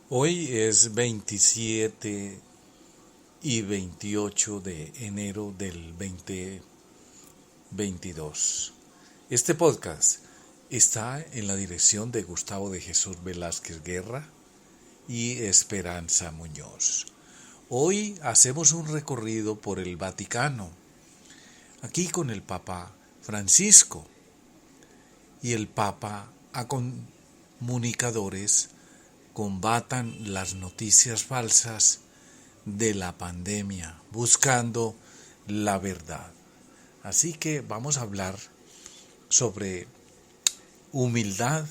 Hoy es 27 y 28 de enero del 2022. Este podcast está en la dirección de Gustavo de Jesús Velázquez Guerra y Esperanza Muñoz. Hoy hacemos un recorrido por el Vaticano, aquí con el Papa Francisco, y el Papa a comunicadores combatan las noticias falsas de la pandemia, buscando la verdad. Así que vamos a hablar sobre humildad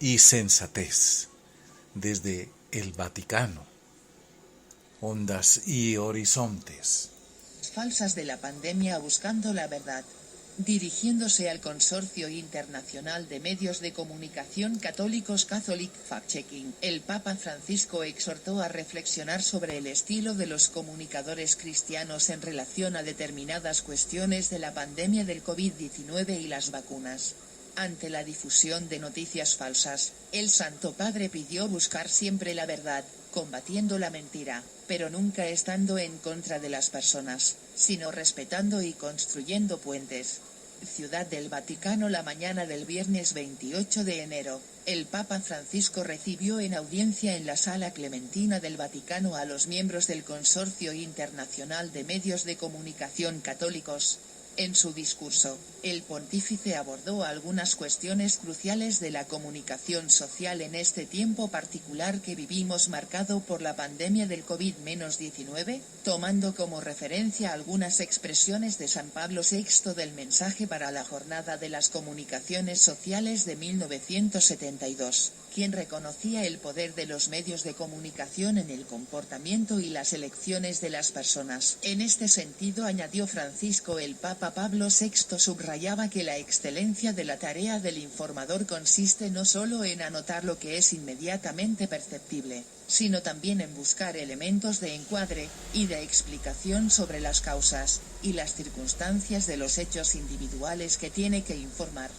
y sensatez desde el Vaticano, ondas y horizontes. Falsas de la pandemia buscando la verdad. Dirigiéndose al Consorcio Internacional de Medios de Comunicación Católicos Catholic Fact-Checking, el Papa Francisco exhortó a reflexionar sobre el estilo de los comunicadores cristianos en relación a determinadas cuestiones de la pandemia del COVID-19 y las vacunas. Ante la difusión de noticias falsas, el Santo Padre pidió buscar siempre la verdad, combatiendo la mentira, pero nunca estando en contra de las personas, sino respetando y construyendo puentes. Ciudad del Vaticano. La mañana del viernes 28 de enero, el Papa Francisco recibió en audiencia en la Sala Clementina del Vaticano a los miembros del Consorcio Internacional de Medios de Comunicación Católicos. En su discurso, el pontífice abordó algunas cuestiones cruciales de la comunicación social en este tiempo particular que vivimos marcado por la pandemia del COVID-19, tomando como referencia algunas expresiones de San Pablo VI del mensaje para la Jornada de las Comunicaciones Sociales de 1972, quien reconocía el poder de los medios de comunicación en el comportamiento y las elecciones de las personas. En este sentido, añadió Francisco, el Papa Pablo VI subrayaba que la excelencia de la tarea del informador consiste no solo en anotar lo que es inmediatamente perceptible, sino también en buscar elementos de encuadre y de explicación sobre las causas y las circunstancias de los hechos individuales que tiene que informar.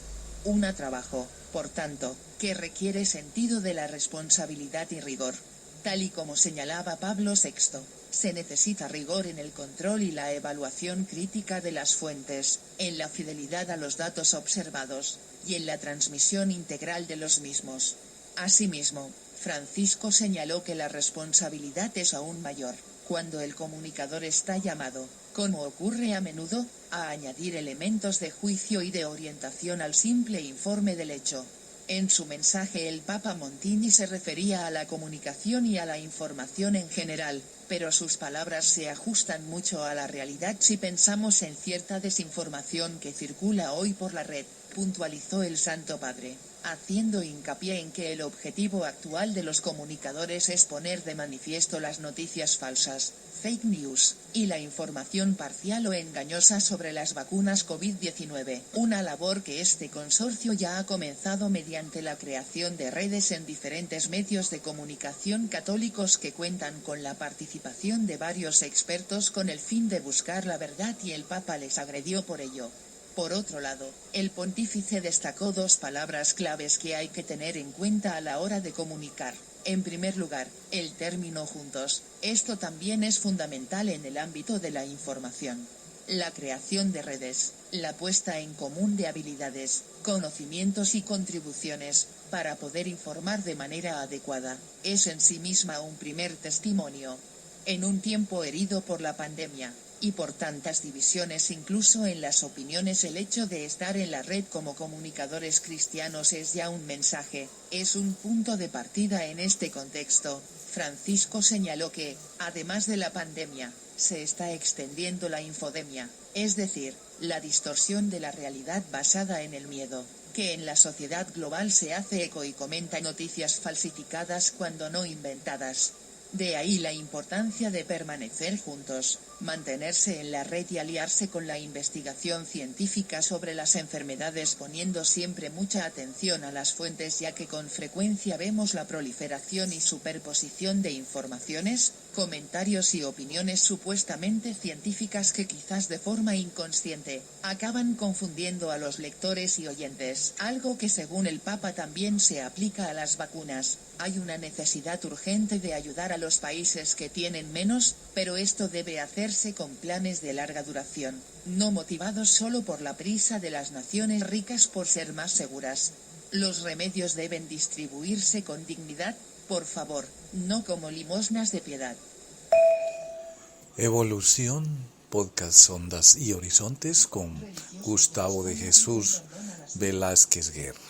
Un trabajo, por tanto, que requiere sentido de la responsabilidad y rigor. Tal y como señalaba Pablo VI, se necesita rigor en el control y la evaluación crítica de las fuentes, en la fidelidad a los datos observados, y en la transmisión integral de los mismos. Asimismo, Francisco señaló que la responsabilidad es aún mayor, cuando el comunicador está llamado, como ocurre a menudo, a añadir elementos de juicio y de orientación al simple informe del hecho. En su mensaje el Papa Montini se refería a la comunicación y a la información en general, pero sus palabras se ajustan mucho a la realidad si pensamos en cierta desinformación que circula hoy por la red, puntualizó el Santo Padre, haciendo hincapié en que el objetivo actual de los comunicadores es poner de manifiesto las noticias falsas, fake news, y la información parcial o engañosa sobre las vacunas COVID-19, una labor que este consorcio ya ha comenzado mediante la creación de redes en diferentes medios de comunicación católicos que cuentan con la participación de varios expertos con el fin de buscar la verdad, y el Papa les agredió por ello. Por otro lado, el pontífice destacó dos palabras claves que hay que tener en cuenta a la hora de comunicar. En primer lugar, el término juntos. Esto también es fundamental en el ámbito de la información. La creación de redes, la puesta en común de habilidades, conocimientos y contribuciones, para poder informar de manera adecuada, es en sí misma un primer testimonio. En un tiempo herido por la pandemia, y por tantas divisiones incluso en las opiniones, el hecho de estar en la red como comunicadores cristianos es ya un mensaje, es un punto de partida en este contexto. Francisco señaló que, además de la pandemia, se está extendiendo la infodemia, es decir, la distorsión de la realidad basada en el miedo, que en la sociedad global se hace eco y comenta noticias falsificadas cuando no inventadas. De ahí la importancia de permanecer juntos, mantenerse en la red y aliarse con la investigación científica sobre las enfermedades, poniendo siempre mucha atención a las fuentes, ya que con frecuencia vemos la proliferación y superposición de informaciones, comentarios y opiniones supuestamente científicas que quizás de forma inconsciente acaban confundiendo a los lectores y oyentes, algo que según el Papa también se aplica a las vacunas. Hay una necesidad urgente de ayudar a los países que tienen menos, pero esto debe hacerse con planes de larga duración, no motivados solo por la prisa de las naciones ricas por ser más seguras. Los remedios deben distribuirse con dignidad, por favor, no como limosnas de piedad. Evolución, podcast Ondas y Horizontes con Gustavo de Jesús Velázquez Guerra.